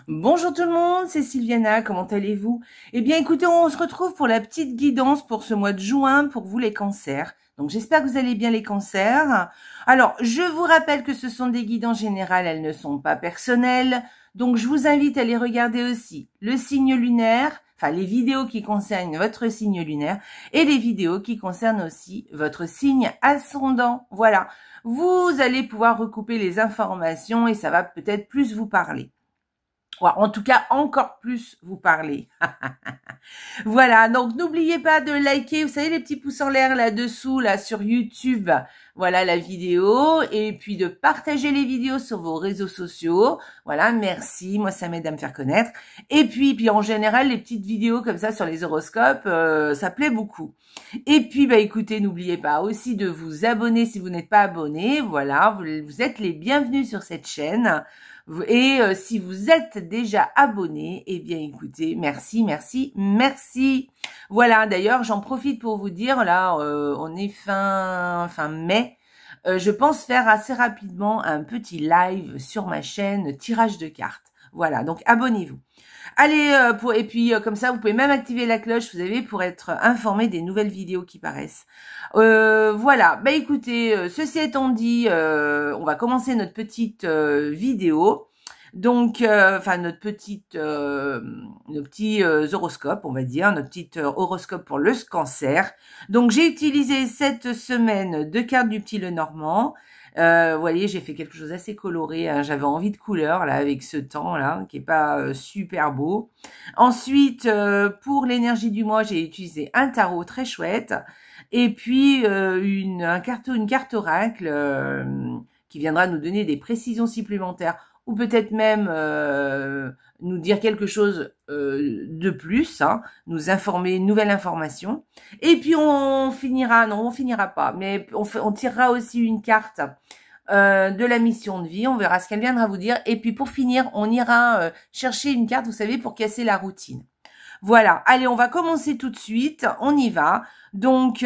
Bonjour tout le monde, c'est Sylviana, comment allez-vous? Eh bien écoutez, on se retrouve pour la petite guidance pour ce mois de juin pour vous les cancers. Donc j'espère que vous allez bien les cancers. Alors je vous rappelle que ce sont des guidances générales, elles ne sont pas personnelles. Donc je vous invite à les regarder aussi le signe lunaire, enfin les vidéos qui concernent votre signe lunaire et les vidéos qui concernent aussi votre signe ascendant. Voilà, vous allez pouvoir recouper les informations et ça va peut-être plus vous parler. Ouais, en tout cas, encore plus vous parler. Voilà, donc n'oubliez pas de liker, vous savez, les petits pouces en l'air là-dessous, là, sur YouTube, voilà la vidéo, et puis de partager les vidéos sur vos réseaux sociaux. Voilà, merci, moi ça m'aide à me faire connaître. Et puis en général, les petites vidéos comme ça sur les horoscopes, ça plaît beaucoup. Et puis, bah écoutez, n'oubliez pas aussi de vous abonner si vous n'êtes pas abonné. Voilà, vous êtes les bienvenus sur cette chaîne. Et si vous êtes déjà abonné, eh bien écoutez, merci, merci, merci. Voilà, d'ailleurs, j'en profite pour vous dire, là, on est fin mai. Je pense faire assez rapidement un petit live sur ma chaîne tirage de cartes. Voilà, donc abonnez-vous. Allez, et puis comme ça, vous pouvez même activer la cloche, vous savez, pour être informé des nouvelles vidéos qui paraissent. Voilà, bah écoutez, ceci étant dit, on va commencer notre petite vidéo. Donc, enfin nos petits horoscopes, on va dire, notre petit horoscope pour le cancer. Donc, j'ai utilisé cette semaine 2 cartes du petit Lenormand. Vous voyez, j'ai fait quelque chose d'assez coloré, hein. J'avais envie de couleur là avec ce temps là qui est pas super beau. Ensuite, pour l'énergie du mois, j'ai utilisé un tarot très chouette et puis une carte oracle qui viendra nous donner des précisions supplémentaires ou peut-être même nous dire quelque chose de plus, hein, nous informer une nouvelle information. Et puis on finira pas, mais on tirera aussi une carte de la mission de vie, on verra ce qu'elle viendra vous dire. Et puis pour finir, on ira chercher une carte, vous savez, pour casser la routine. Voilà, allez, on va commencer tout de suite, on y va. Donc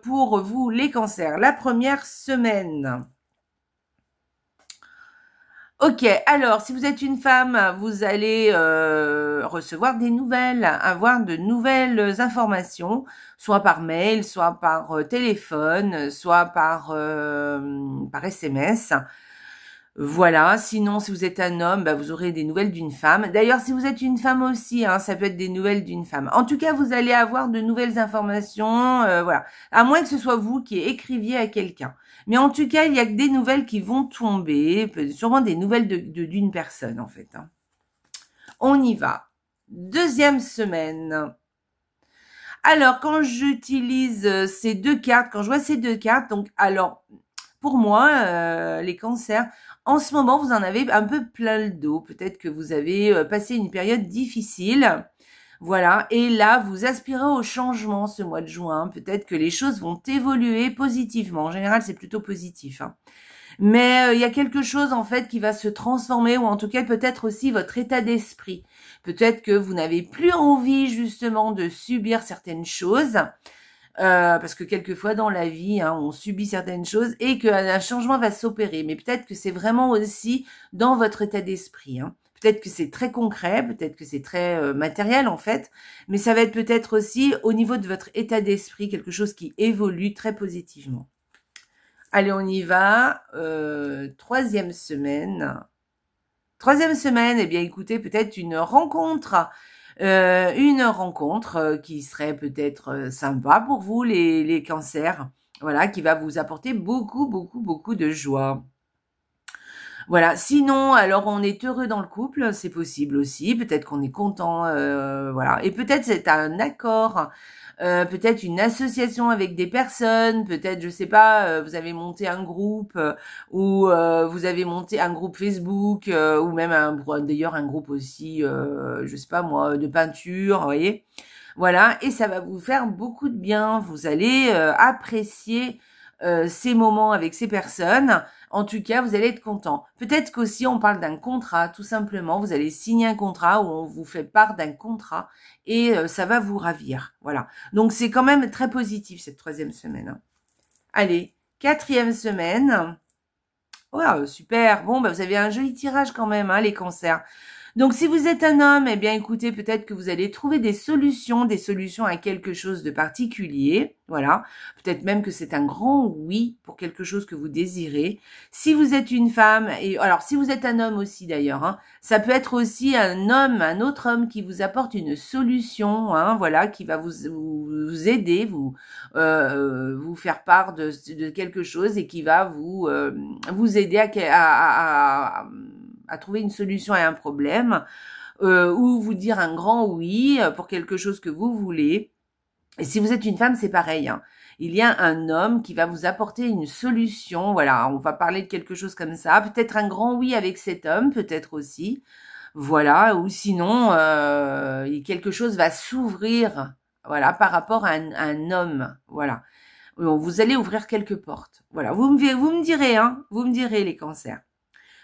pour vous les cancers, la première semaine. Ok, alors si vous êtes une femme, vous allez recevoir des nouvelles, avoir de nouvelles informations, soit par mail, soit par téléphone, soit par SMS. Voilà, sinon si vous êtes un homme, bah, vous aurez des nouvelles d'une femme. D'ailleurs, si vous êtes une femme aussi, hein, ça peut être des nouvelles d'une femme. En tout cas, vous allez avoir de nouvelles informations, voilà. À moins que ce soit vous qui écriviez à quelqu'un. Mais en tout cas, il y a que des nouvelles qui vont tomber, sûrement des nouvelles d'une personne en fait. Hein. On y va. Deuxième semaine. Alors, quand j'utilise ces 2 cartes, quand je vois ces 2 cartes, donc alors, pour moi, les cancers, en ce moment, vous en avez un peu plein le dos. Peut-être que vous avez passé une période difficile. Voilà, et là, vous aspirez au changement ce mois de juin. Peut-être que les choses vont évoluer positivement. En général, c'est plutôt positif. Hein. Mais il y a quelque chose, en fait, qui va se transformer, ou en tout cas, peut-être aussi votre état d'esprit. Peut-être que vous n'avez plus envie, justement, de subir certaines choses. Parce que quelquefois dans la vie, hein, on subit certaines choses et qu'un changement va s'opérer. Mais peut-être que c'est vraiment aussi dans votre état d'esprit. Hein. Peut-être que c'est très concret, peut-être que c'est très matériel en fait, mais ça va être peut-être aussi au niveau de votre état d'esprit, quelque chose qui évolue très positivement. Allez, on y va. Troisième semaine. Troisième semaine, eh bien écoutez, peut-être une rencontre qui serait peut-être sympa pour vous, les cancers, voilà, qui va vous apporter beaucoup, beaucoup, beaucoup de joie. Voilà, sinon, alors on est heureux dans le couple, c'est possible aussi, peut-être qu'on est content, voilà, et peut-être c'est un accord, peut-être une association avec des personnes, peut-être, je sais pas, vous avez monté un groupe ou vous avez monté un groupe Facebook ou même d'ailleurs un groupe aussi, je sais pas moi, de peinture, vous voyez. Voilà, et ça va vous faire beaucoup de bien. Vous allez apprécier ces moments avec ces personnes. En tout cas, vous allez être content. Peut-être qu'aussi, on parle d'un contrat, tout simplement. Vous allez signer un contrat où on vous fait part d'un contrat et ça va vous ravir. Voilà. Donc, c'est quand même très positif, cette troisième semaine. Hein. Allez, quatrième semaine. Wow, super. Bon, bah, vous avez un joli tirage quand même, hein, les cancers. Donc, si vous êtes un homme, eh bien, écoutez, peut-être que vous allez trouver des solutions à quelque chose de particulier. Voilà. Peut-être même que c'est un grand oui pour quelque chose que vous désirez. Si vous êtes une femme, et alors, si vous êtes un homme aussi d'ailleurs, hein, ça peut être aussi un autre homme qui vous apporte une solution, hein, voilà, qui va vous aider, vous faire part de quelque chose et qui va vous aider à trouver une solution à un problème, ou vous dire un grand oui pour quelque chose que vous voulez. Et si vous êtes une femme, c'est pareil, hein. Il y a un homme qui va vous apporter une solution. Voilà, on va parler de quelque chose comme ça. Peut-être un grand oui avec cet homme, peut-être aussi. Voilà, ou sinon, quelque chose va s'ouvrir, voilà, par rapport à un homme. Voilà. Vous allez ouvrir quelques portes. Voilà, vous me direz, hein, vous me direz les cancers.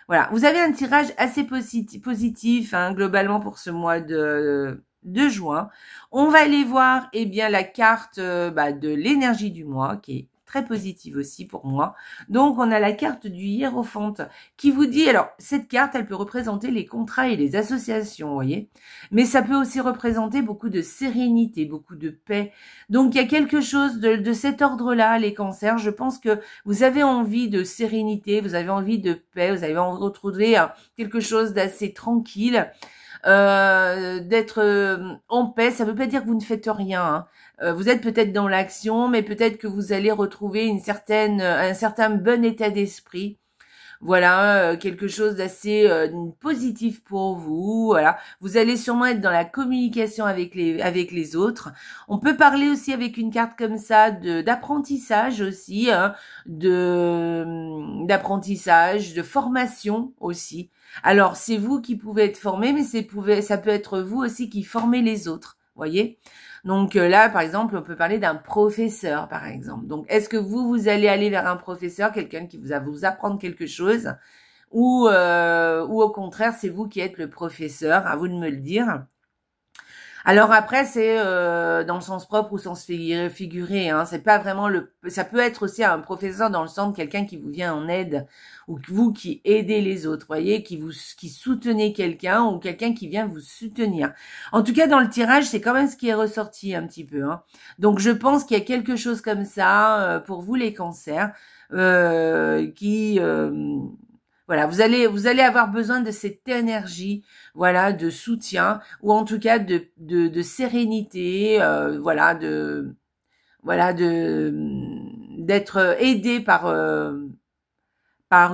Voilà, vous avez un tirage assez positif, hein, globalement pour ce mois de juin. On va aller voir, eh bien, la carte de l'énergie du mois, qui est très positive aussi pour moi. Donc, on a la carte du Hiérophante qui vous dit, alors, cette carte, elle peut représenter les contrats et les associations, vous voyez, mais ça peut aussi représenter beaucoup de sérénité, beaucoup de paix. Donc, il y a quelque chose de cet ordre-là, les cancers. Je pense que vous avez envie de sérénité, vous avez envie de paix, vous avez envie de retrouver quelque chose d'assez tranquille, d'être en paix. Ça ne veut pas dire que vous ne faites rien, hein. Vous êtes peut-être dans l'action, mais peut-être que vous allez retrouver un certain bon état d'esprit. Voilà, quelque chose d'assez positif pour vous. Voilà, vous allez sûrement être dans la communication avec les autres. On peut parler aussi avec une carte comme ça d'apprentissage aussi, hein, d'apprentissage, de formation aussi. Alors c'est vous qui pouvez être formé, mais ça peut être vous aussi qui formez les autres. Voyez. Donc là, par exemple, on peut parler d'un professeur, par exemple. Donc, est-ce que vous allez aller vers un professeur, quelqu'un qui va vous apprendre quelque chose, ou au contraire, c'est vous qui êtes le professeur, à vous de me le dire. Alors après, c'est dans le sens propre ou sens figuré, hein. C'est pas vraiment ça peut être aussi un professeur dans le sens de quelqu'un qui vous vient en aide, ou vous qui aidez les autres, voyez, qui soutenez quelqu'un, ou quelqu'un qui vient vous soutenir. En tout cas, dans le tirage, c'est quand même ce qui est ressorti un petit peu, hein. Donc je pense qu'il y a quelque chose comme ça pour vous les cancers, voilà, vous allez avoir besoin de cette énergie, voilà, de soutien, ou en tout cas de sérénité, d'être aidé par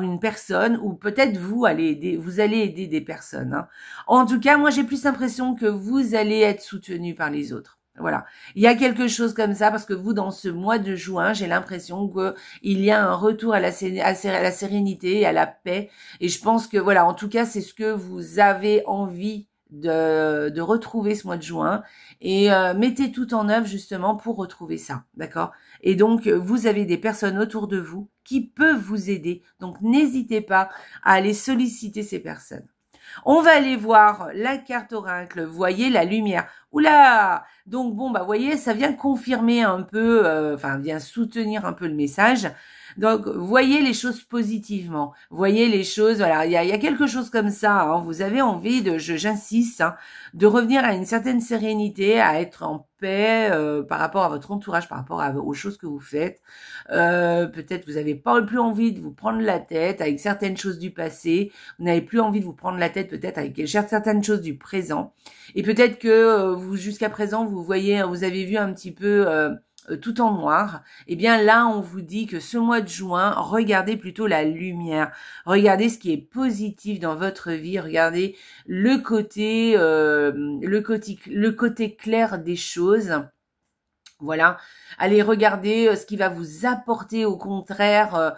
une personne, ou peut-être vous allez aider des personnes, hein. En tout cas, moi j'ai plus l'impression que vous allez être soutenu par les autres. Voilà, il y a quelque chose comme ça parce que vous, dans ce mois de juin, j'ai l'impression que il y a un retour à la sérénité et à la paix. Et je pense que voilà, en tout cas, c'est ce que vous avez envie de retrouver ce mois de juin. Et mettez tout en œuvre justement pour retrouver ça, d'accord? Et donc, vous avez des personnes autour de vous qui peuvent vous aider. Donc, n'hésitez pas à aller solliciter ces personnes. On va aller voir la carte oracle, voyez la lumière. Oula! Donc bon, voyez, ça vient confirmer un peu, vient soutenir un peu le message. Donc, voyez les choses positivement. Voyez les choses, voilà, il y a quelque chose comme ça, hein. Vous avez envie j'insiste, hein, de revenir à une certaine sérénité, à être en paix par rapport à votre entourage, par rapport aux choses que vous faites. Peut-être vous n'avez pas plus envie de vous prendre la tête avec certaines choses du passé. Vous n'avez plus envie de vous prendre la tête peut-être avec certaines choses du présent. Et peut-être que vous, jusqu'à présent, vous avez vu un petit peu tout en noir. Eh bien là, on vous dit que ce mois de juin, regardez plutôt la lumière. Regardez ce qui est positif dans votre vie. Regardez le côté clair des choses. Voilà, allez regarder ce qui va vous apporter au contraire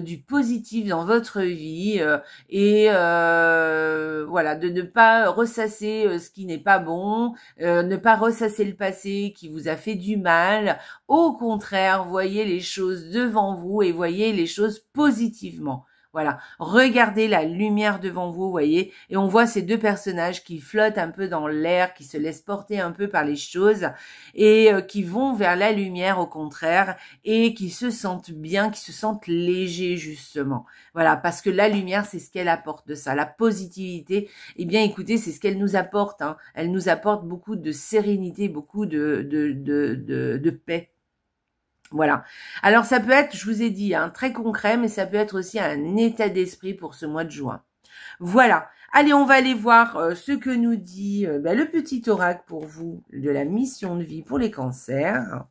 du positif dans votre vie et voilà, de ne pas ressasser ce qui n'est pas bon, ne pas ressasser le passé qui vous a fait du mal. Au contraire, voyez les choses devant vous et voyez les choses positivement. Voilà, regardez la lumière devant vous, vous voyez, et on voit ces deux personnages qui flottent un peu dans l'air, qui se laissent porter un peu par les choses et qui vont vers la lumière au contraire et qui se sentent bien, qui se sentent légers justement. Voilà, parce que la lumière, c'est ce qu'elle apporte de ça, la positivité. Eh bien, écoutez, c'est ce qu'elle nous apporte. Hein. Elle nous apporte beaucoup de sérénité, beaucoup de paix. Voilà. Alors ça peut être, je vous ai dit, hein, très concret, mais ça peut être aussi un état d'esprit pour ce mois de juin. Voilà. Allez, on va aller voir ce que nous dit le petit oracle pour vous de la mission de vie pour les cancers.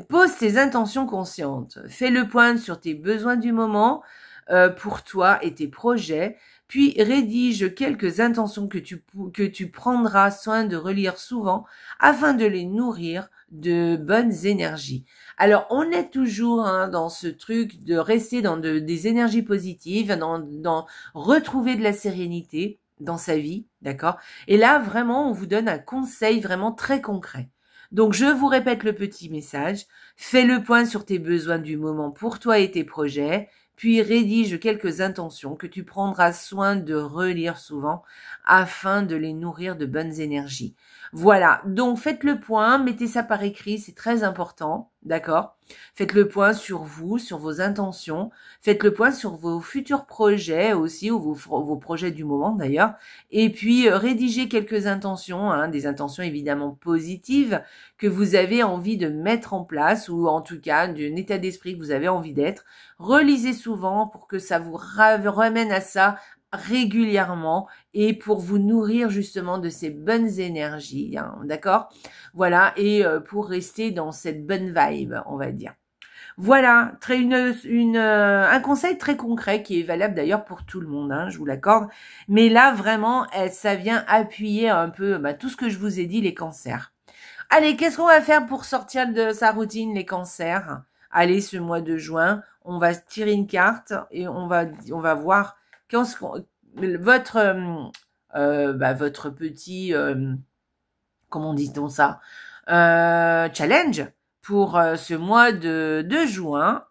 Pose tes intentions conscientes. Fais le point sur tes besoins du moment pour toi et tes projets. Puis rédige quelques intentions que tu prendras soin de relire souvent afin de les nourrir de bonnes énergies. Alors, on est toujours dans ce truc de rester dans des énergies positives, dans retrouver de la sérénité dans sa vie, d'accord? Et là, vraiment, on vous donne un conseil vraiment très concret. Donc, je vous répète le petit message. Fais le point sur tes besoins du moment pour toi et tes projets. Puis rédige quelques intentions que tu prendras soin de relire souvent afin de les nourrir de bonnes énergies. Voilà, donc faites le point, mettez ça par écrit, c'est très important, d'accord? Faites le point sur vous, sur vos intentions, faites le point sur vos futurs projets aussi, ou vos projets du moment d'ailleurs, et puis rédigez quelques intentions, des intentions évidemment positives que vous avez envie de mettre en place, ou en tout cas d'un état d'esprit que vous avez envie d'être. Relisez souvent pour que ça vous ramène à ça régulièrement et pour vous nourrir justement de ces bonnes énergies, d'accord? Voilà, et pour rester dans cette bonne vibe, on va dire. Voilà, un conseil très concret qui est valable d'ailleurs pour tout le monde, je vous l'accorde. Mais là, vraiment, ça vient appuyer un peu tout ce que je vous ai dit, les cancers. Allez, qu'est-ce qu'on va faire pour sortir de sa routine, les cancers? Allez, ce mois de juin, on va tirer une carte et on va voir votre petit, comment dit-on ça, challenge pour ce mois de juin.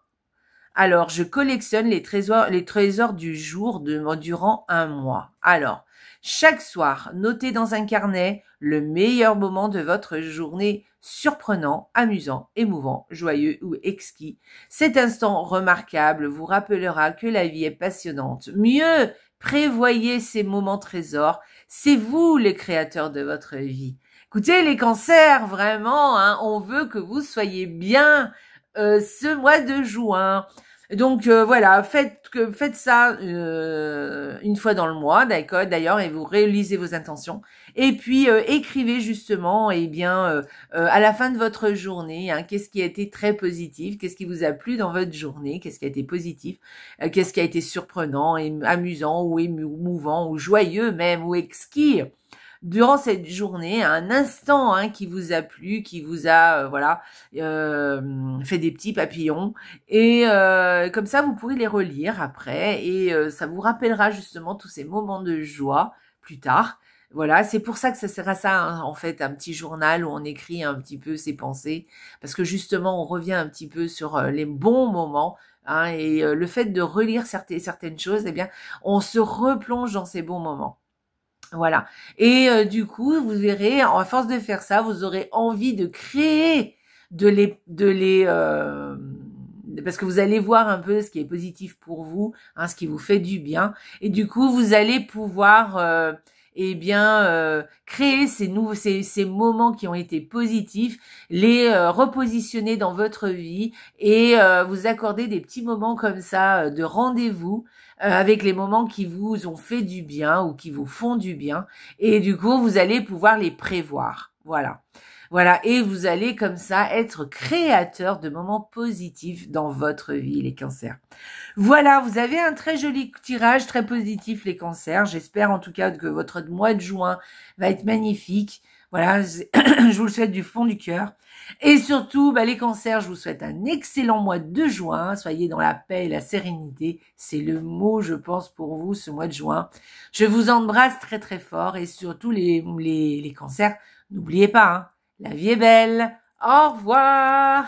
Alors, je collectionne les trésors du jour durant un mois. Alors, chaque soir, notez dans un carnet le meilleur moment de votre journée surprenant, amusant, émouvant, joyeux ou exquis. Cet instant remarquable vous rappellera que la vie est passionnante. Mieux, prévoyez ces moments trésors. C'est vous les créateurs de votre vie. Écoutez, les cancers, vraiment, on veut que vous soyez bien ce mois de juin. Donc voilà, faites ça une fois dans le mois, d'accord, d'ailleurs, et vous réalisez vos intentions. Et puis écrivez justement, à la fin de votre journée, qu'est-ce qui a été très positif, qu'est-ce qui vous a plu dans votre journée, qu'est-ce qui a été positif, qu'est-ce qui a été surprenant, amusant ou émouvant ou joyeux même ou exquis. Durant cette journée, un instant qui vous a plu, qui vous a fait des petits papillons, et comme ça vous pourrez les relire après et ça vous rappellera justement tous ces moments de joie plus tard. Voilà, c'est pour ça que ça sert à ça en fait, un petit journal où on écrit un petit peu ses pensées, parce que justement on revient un petit peu sur les bons moments. Et le fait de relire certaines choses, eh bien, on se replonge dans ces bons moments. Voilà. Et du coup, vous verrez, à force de faire ça, vous aurez envie de créer parce que vous allez voir un peu ce qui est positif pour vous, ce qui vous fait du bien. Et du coup, vous allez pouvoir créer ces moments qui ont été positifs, les repositionner dans votre vie et vous accorder des petits moments comme ça de rendez-vous avec les moments qui vous ont fait du bien ou qui vous font du bien. Et du coup, vous allez pouvoir les prévoir. Voilà. Voilà, et vous allez comme ça être créateur de moments positifs dans votre vie, les cancers. Voilà, vous avez un très joli tirage, très positif, les cancers. J'espère en tout cas que votre mois de juin va être magnifique. Voilà, je vous le souhaite du fond du cœur. Et surtout, les cancers, je vous souhaite un excellent mois de juin. Soyez dans la paix et la sérénité. C'est le mot, je pense, pour vous, ce mois de juin. Je vous embrasse très très fort et surtout les cancers, n'oubliez pas, la vie est belle. Au revoir.